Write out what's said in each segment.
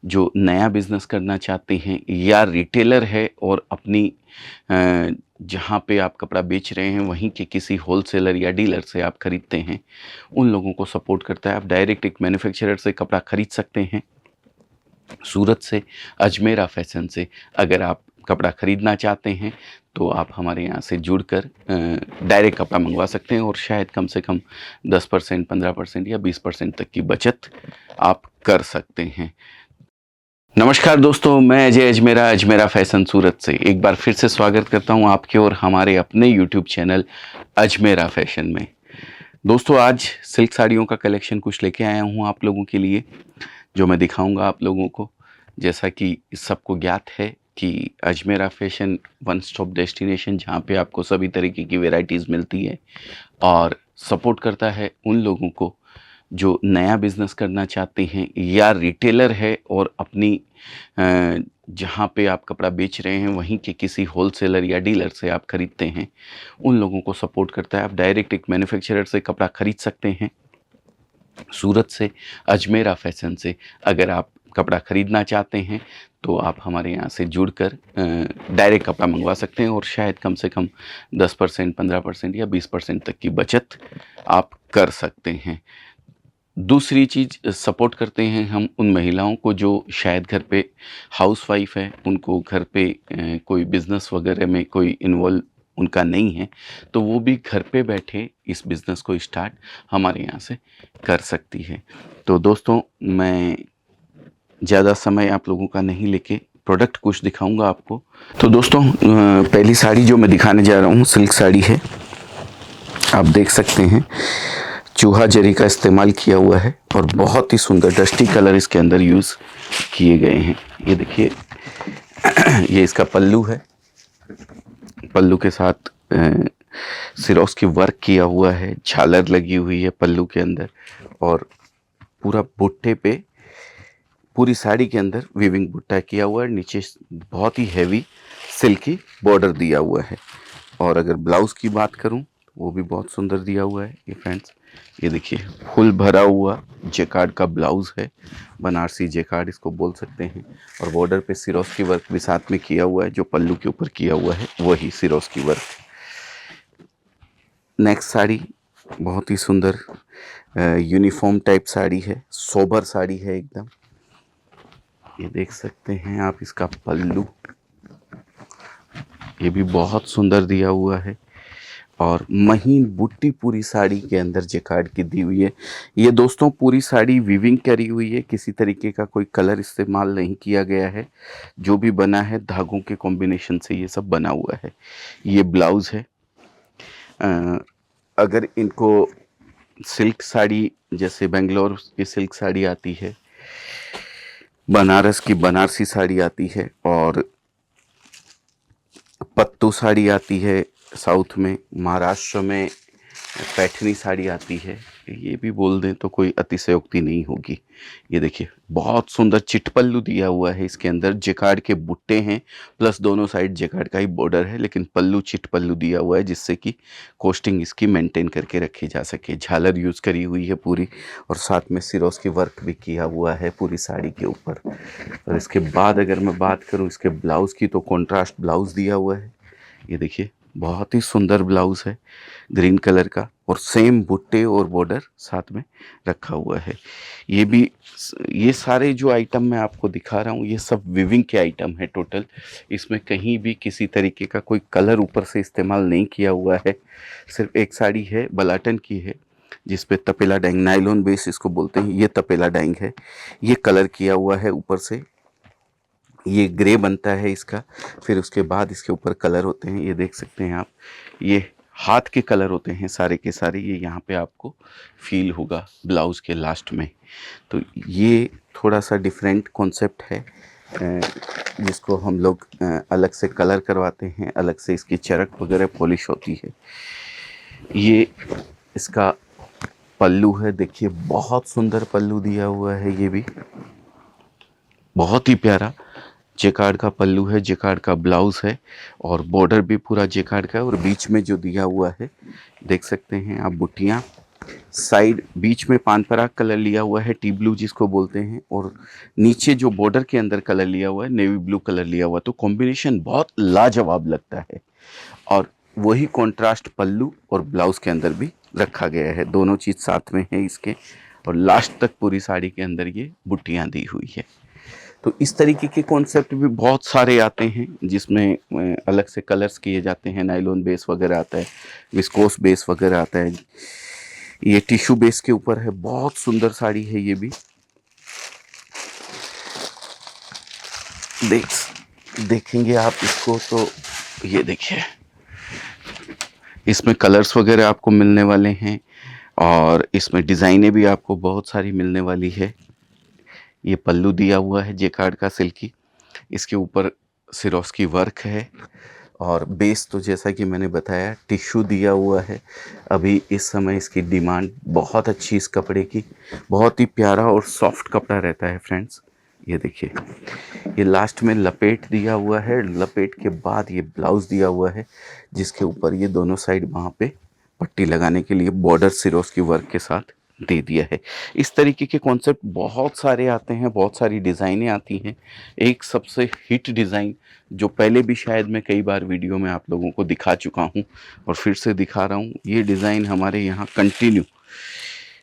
जो नया बिज़नेस करना चाहते हैं या रिटेलर है और अपनी जहाँ पे आप कपड़ा बेच रहे हैं वहीं के किसी होलसेलर या डीलर से आप खरीदते हैं, उन लोगों को सपोर्ट करता है। आप डायरेक्ट एक मैन्युफैक्चरर से कपड़ा खरीद सकते हैं, सूरत से, अजमेरा फैशन से। अगर आप कपड़ा खरीदना चाहते हैं तो आप हमारे यहाँ से जुड़कर डायरेक्ट कपड़ा मंगवा सकते हैं और शायद कम से कम 10%, 15% या 20% तक की बचत आप कर सकते हैं। नमस्कार दोस्तों, मैं अजय अजमेरा, अजमेरा फैशन सूरत से एक बार फिर से स्वागत करता हूं आपके और हमारे अपने यूट्यूब चैनल अजमेरा फैशन में। दोस्तों, आज सिल्क साड़ियों का कलेक्शन कुछ लेके आया हूं आप लोगों के लिए, जो मैं दिखाऊंगा आप लोगों को। जैसा कि सबको ज्ञात है कि Ajmera fashion one stop destination, जहां पे आपको सभी तरीके की वैरायटीज़ मिलती है और सपोर्ट करता है उन लोगों को जो नया बिज़नेस करना चाहते हैं या रिटेलर है और अपनी जहाँ पे आप कपड़ा बेच रहे हैं वहीं के किसी होलसेलर या डीलर से आप खरीदते हैं, उन लोगों को सपोर्ट करता है। आप डायरेक्ट एक मैन्युफैक्चरर से कपड़ा खरीद सकते हैं, सूरत से, अजमेरा फैशन से। अगर आप कपड़ा खरीदना चाहते हैं तो आप हमारे यहाँ से जुड़कर डायरेक्ट कपड़ा मंगवा सकते हैं और शायद कम से कम 10%, 15% या 20% तक की बचत आप कर सकते हैं। दूसरी चीज़, सपोर्ट करते हैं हम उन महिलाओं को जो शायद घर पे हाउसवाइफ है, उनको घर पे कोई बिज़नेस वगैरह में कोई इन्वॉल्व उनका नहीं है, तो वो भी घर पे बैठे इस बिज़नेस को स्टार्ट हमारे यहाँ से कर सकती है। तो दोस्तों, मैं ज़्यादा समय आप लोगों का नहीं लेके प्रोडक्ट कुछ दिखाऊंगा आपको। तो दोस्तों, पहली साड़ी जो मैं दिखाने जा रहा हूँ सिल्क साड़ी है। आप देख सकते हैं चूहा जरी का इस्तेमाल किया हुआ है और बहुत ही सुंदर डस्टी कलर इसके अंदर यूज़ किए गए हैं। ये देखिए, ये इसका पल्लू है। पल्लू के साथ सिरोस्की की वर्क किया हुआ है, झालर लगी हुई है पल्लू के अंदर और पूरा बुट्टे पे पूरी साड़ी के अंदर वीविंग बुट्टा किया हुआ है। नीचे बहुत ही हैवी सिल्की बॉर्डर दिया हुआ है। और अगर ब्लाउज़ की बात करूं तो वो भी बहुत सुंदर दिया हुआ है। ये फ्रेंड्स, ये देखिए, फुल भरा हुआ जेकार्ड का ब्लाउज़ है, बनारसी जेकार्ड इसको बोल सकते हैं। और बॉर्डर पे सिरोस्की वर्क भी साथ में किया हुआ है, जो पल्लू के ऊपर किया हुआ है वही सिरोस्की वर्क। नेक्स्ट साड़ी बहुत ही सुंदर यूनिफॉर्म टाइप साड़ी है, सोबर साड़ी है एकदम। ये देख सकते हैं आप इसका पल्लू, ये भी बहुत सुंदर दिया हुआ है और महीन बुट्टी पूरी साड़ी के अंदर जेकार्ड की दी हुई है। ये दोस्तों पूरी साड़ी वीविंग करी हुई है, किसी तरीके का कोई कलर इस्तेमाल नहीं किया गया है। जो भी बना है धागों के कॉम्बिनेशन से ये सब बना हुआ है। ये ब्लाउज़ है। अगर इनको सिल्क साड़ी, जैसे बेंगलोर की सिल्क साड़ी आती है, बनारस की बनारसी साड़ी आती है और पत्तू साड़ी आती है साउथ में, महाराष्ट्र में पैठनी साड़ी आती है, ये भी बोल दें तो कोई अतिशयोक्ति नहीं होगी। ये देखिए, बहुत सुंदर चिटपल्लू दिया हुआ है, इसके अंदर जेकार्ड के बुट्टे हैं प्लस दोनों साइड जेकार्ड का ही बॉर्डर है, लेकिन पल्लू चिटपल्लू दिया हुआ है जिससे कि कोस्टिंग इसकी मेंटेन करके रखी जा सके। झालर यूज़ करी हुई है पूरी और साथ में सिरोस की वर्क भी किया हुआ है पूरी साड़ी के ऊपर। और इसके बाद अगर मैं बात करूँ इसके ब्लाउज़ की, तो कॉन्ट्रास्ट ब्लाउज़ दिया हुआ है। ये देखिए, बहुत ही सुंदर ब्लाउज़ है ग्रीन कलर का और सेम बुट्टे और बॉर्डर साथ में रखा हुआ है। ये भी, ये सारे जो आइटम मैं आपको दिखा रहा हूँ ये सब विविंग के आइटम है टोटल। इसमें कहीं भी किसी तरीके का कोई कलर ऊपर से इस्तेमाल नहीं किया हुआ है। सिर्फ एक साड़ी है, बलाटन की है, जिस पे तपेला डाइंग, नायलॉन बेस इसको बोलते हैं, ये तपेला डाइंग है। ये कलर किया हुआ है ऊपर से, ये ग्रे बनता है इसका, फिर उसके बाद इसके ऊपर कलर होते हैं। ये देख सकते हैं आप, ये हाथ के कलर होते हैं सारे के सारे। ये यहाँ पे आपको फील होगा ब्लाउज़ के लास्ट में। तो ये थोड़ा सा डिफरेंट कॉन्सेप्ट है, जिसको हम लोग अलग से कलर करवाते हैं, अलग से इसकी चरक वगैरह पॉलिश होती है। ये इसका पल्लू है, देखिए बहुत सुंदर पल्लू दिया हुआ है। ये भी बहुत ही प्यारा जेकार्ड का पल्लू है, जेकार्ड का ब्लाउज़ है और बॉर्डर भी पूरा जेकार्ड का है। और बीच में जो दिया हुआ है देख सकते हैं आप बुट्टियाँ, साइड बीच में पान पराग कलर लिया हुआ है, टी ब्लू जिसको बोलते हैं, और नीचे जो बॉर्डर के अंदर कलर लिया हुआ है नेवी ब्लू कलर लिया हुआ, तो कॉम्बिनेशन बहुत लाजवाब लगता है। और वही कंट्रास्ट पल्लू और ब्लाउज के अंदर भी रखा गया है, दोनों चीज़ साथ में है इसके। और लास्ट तक पूरी साड़ी के अंदर ये बुट्टियाँ दी हुई है। तो इस तरीके के कॉन्सेप्ट भी बहुत सारे आते हैं जिसमें अलग से कलर्स किए जाते हैं। नायलॉन बेस वगैरह आता है, विस्कोस बेस वगैरह आता है, ये टिश्यू बेस के ऊपर है। बहुत सुंदर साड़ी है ये भी। देखेंगे आप इसको तो ये देखिए, इसमें कलर्स वगैरह आपको मिलने वाले हैं और इसमें डिज़ाइनें भी आपको बहुत सारी मिलने वाली है। ये पल्लू दिया हुआ है जेकार्ड का सिल्की, इसके ऊपर सिरोस्की वर्क है और बेस तो जैसा कि मैंने बताया टिश्यू दिया हुआ है। अभी इस समय इसकी डिमांड बहुत अच्छी इस कपड़े की, बहुत ही प्यारा और सॉफ्ट कपड़ा रहता है फ्रेंड्स। ये देखिए, ये लास्ट में लपेट दिया हुआ है, लपेट के बाद ये ब्लाउज़ दिया हुआ है जिसके ऊपर ये दोनों साइड वहाँ पे पट्टी लगाने के लिए बॉर्डर सिरोस्की वर्क के साथ दे दिया है। इस तरीके के कॉन्सेप्ट बहुत सारे आते हैं, बहुत सारी डिज़ाइनें आती हैं। एक सबसे हिट डिज़ाइन जो पहले भी शायद मैं कई बार वीडियो में आप लोगों को दिखा चुका हूं और फिर से दिखा रहा हूं, ये डिज़ाइन हमारे यहाँ कंटिन्यू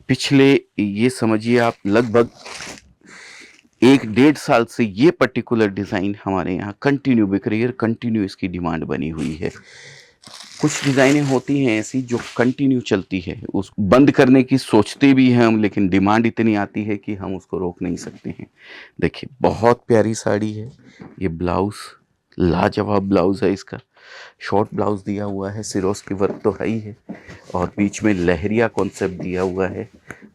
पिछले, ये समझिए आप, लगभग 1-1.5 साल से ये पर्टिकुलर डिज़ाइन हमारे यहाँ कंटिन्यू बिक रही है, कंटिन्यू इसकी डिमांड बनी हुई है। कुछ डिज़ाइनें होती हैं ऐसी जो कंटिन्यू चलती है, उस बंद करने की सोचते भी हैं हम, लेकिन डिमांड इतनी आती है कि हम उसको रोक नहीं सकते हैं। देखिए बहुत प्यारी साड़ी है। ये ब्लाउज़ लाजवाब ब्लाउज़ है इसका, शॉर्ट ब्लाउज़ दिया हुआ है, सिरोस की वर्क तो है ही है और बीच में लहरिया कॉन्सेप्ट दिया हुआ है।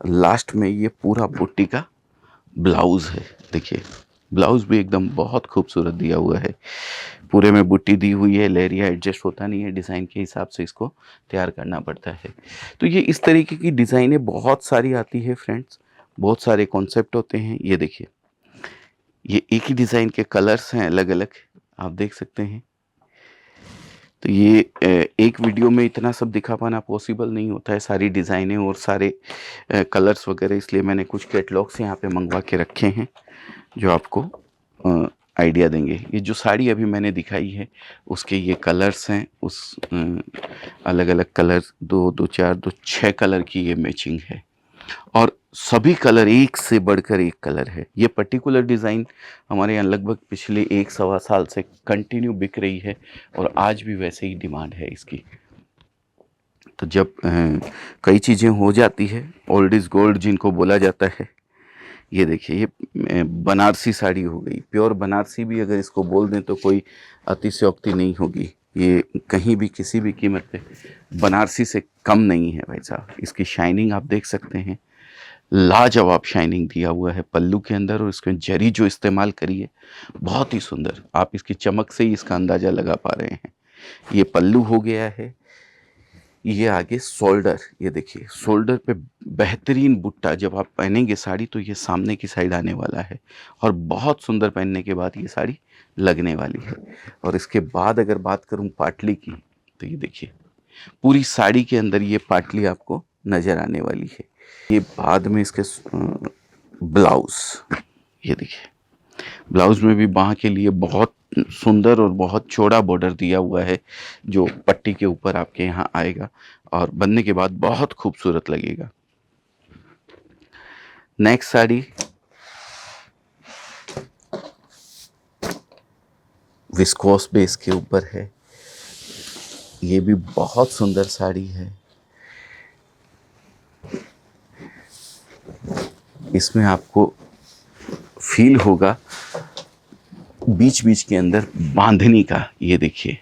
लास्ट में ये पूरा बुट्टी का ब्लाउज़ है। देखिए ब्लाउज़ भी एकदम बहुत खूबसूरत दिया हुआ है, पूरे में बुट्टी दी हुई है। लहरिया एडजस्ट होता नहीं है, डिज़ाइन के हिसाब से इसको तैयार करना पड़ता है। तो ये इस तरीके की डिज़ाइनें बहुत सारी आती है फ्रेंड्स, बहुत सारे कॉन्सेप्ट होते हैं। ये देखिए, ये एक ही डिज़ाइन के कलर्स हैं अलग अलग, आप देख सकते हैं। तो ये एक वीडियो में इतना सब दिखा पाना पॉसिबल नहीं होता है, सारी डिज़ाइनें और सारे कलर्स वगैरह, इसलिए मैंने कुछ कैटलॉग्स यहाँ पे मंगवा के रखे हैं जो आपको आइडिया देंगे। ये जो साड़ी अभी मैंने दिखाई है उसके ये कलर्स हैं, उस अलग अलग कलर, 6 कलर की ये मैचिंग है और सभी कलर एक से बढ़कर एक कलर है। ये पर्टिकुलर डिज़ाइन हमारे यहाँ लगभग पिछले 1-1.25 साल से कंटिन्यू बिक रही है और आज भी वैसे ही डिमांड है इसकी। तो जब कई चीज़ें हो जाती है, ओल्ड इज़ गोल्ड जिनको बोला जाता है। ये देखिए, ये बनारसी साड़ी हो गई, प्योर बनारसी भी अगर इसको बोल दें तो कोई अतिशयोक्ति नहीं होगी। ये कहीं भी किसी भी कीमत पे बनारसी से कम नहीं है भाई साहब। इसकी शाइनिंग आप देख सकते हैं, लाजवाब शाइनिंग दिया हुआ है पल्लू के अंदर और इसमें जरी जो इस्तेमाल करी है बहुत ही सुंदर। आप इसकी चमक से ही इसका अंदाज़ा लगा पा रहे हैं। ये पल्लू हो गया है, ये आगे शोल्डर, ये देखिए शोल्डर पे बेहतरीन बुट्टा, जब आप पहनेंगे साड़ी तो ये सामने की साइड आने वाला है और बहुत सुंदर पहनने के बाद ये साड़ी लगने वाली है। और इसके बाद अगर बात करूं पाटली की, तो ये देखिए पूरी साड़ी के अंदर ये पाटली आपको नज़र आने वाली है। ये बाद में इसके ब्लाउज़, ये देखिए ब्लाउज़ में भी बाह के लिए बहुत सुंदर और बहुत चौड़ा बॉर्डर दिया हुआ है जो पट्टी के ऊपर आपके यहाँ आएगा और बनने के बाद बहुत खूबसूरत लगेगा। नेक्स्ट साड़ी विस्कोस बेस के ऊपर है, ये भी बहुत सुंदर साड़ी है। इसमें आपको फील होगा बीच बीच के अंदर बांधनी का। ये देखिए,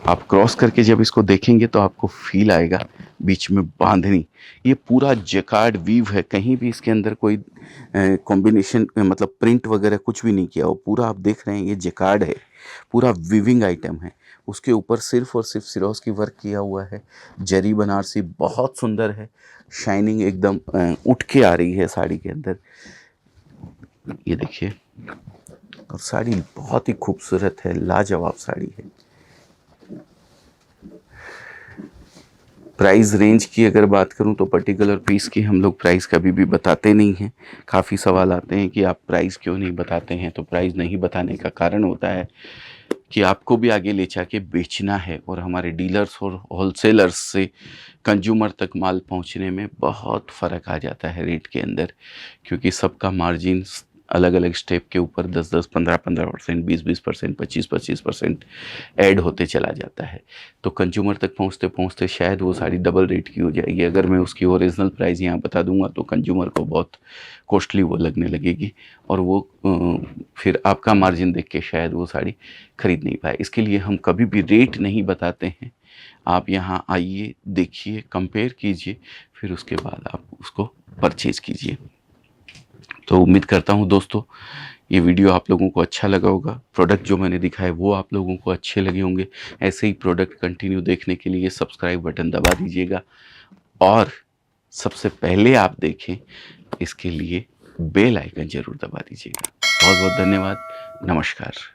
आप क्रॉस करके जब इसको देखेंगे तो आपको फील आएगा बीच में बांधनी। ये पूरा जैकार्ड वीव है, कहीं भी इसके अंदर कोई कॉम्बिनेशन मतलब प्रिंट वगैरह कुछ भी नहीं किया हो। पूरा आप देख रहे हैं ये जैकार्ड है, पूरा वीविंग आइटम है। उसके ऊपर सिर्फ और सिर्फ सिरोस की वर्क किया हुआ है। जरी बनारसी बहुत सुंदर है, शाइनिंग एकदम उठ के आ रही है साड़ी के अंदर। ये देखिए, और साड़ी बहुत ही खूबसूरत है, लाजवाब साड़ी है। प्राइस रेंज की अगर बात करूं तो पर्टिकुलर पीस की हम लोग प्राइस कभी भी बताते नहीं हैं। काफ़ी सवाल आते हैं कि आप प्राइस क्यों नहीं बताते हैं, तो प्राइस नहीं बताने का कारण होता है कि आपको भी आगे ले जाके बेचना है, और हमारे डीलर्स और होलसेलर्स से कंज्यूमर तक माल पहुंचने में बहुत फ़र्क आ जाता है रेट के अंदर, क्योंकि सबका मार्जिन अलग अलग स्टेप के ऊपर 10-10, 15-15%, 20-20%, 25-25% ऐड होते चला जाता है। तो कंज्यूमर तक पहुंचते पहुंचते शायद वो साड़ी डबल रेट की हो जाएगी। अगर मैं उसकी ओरिजिनल प्राइस यहाँ बता दूंगा तो कंज्यूमर को बहुत कॉस्टली वो लगने लगेगी, और वो फिर आपका मार्जिन देख के शायद वो साड़ी खरीद नहीं पाए। इसके लिए हम कभी भी रेट नहीं बताते हैं। आप यहाँ आइए, देखिए, कंपेयर कीजिए, फिर उसके बाद आप उसको परचेज कीजिए। तो उम्मीद करता हूँ दोस्तों ये वीडियो आप लोगों को अच्छा लगा होगा। प्रोडक्ट जो मैंने दिखाए वो आप लोगों को अच्छे लगे होंगे। ऐसे ही प्रोडक्ट कंटिन्यू देखने के लिए सब्सक्राइब बटन दबा दीजिएगा, और सबसे पहले आप देखें इसके लिए बेल आइकन जरूर दबा दीजिएगा। बहुत बहुत धन्यवाद। नमस्कार।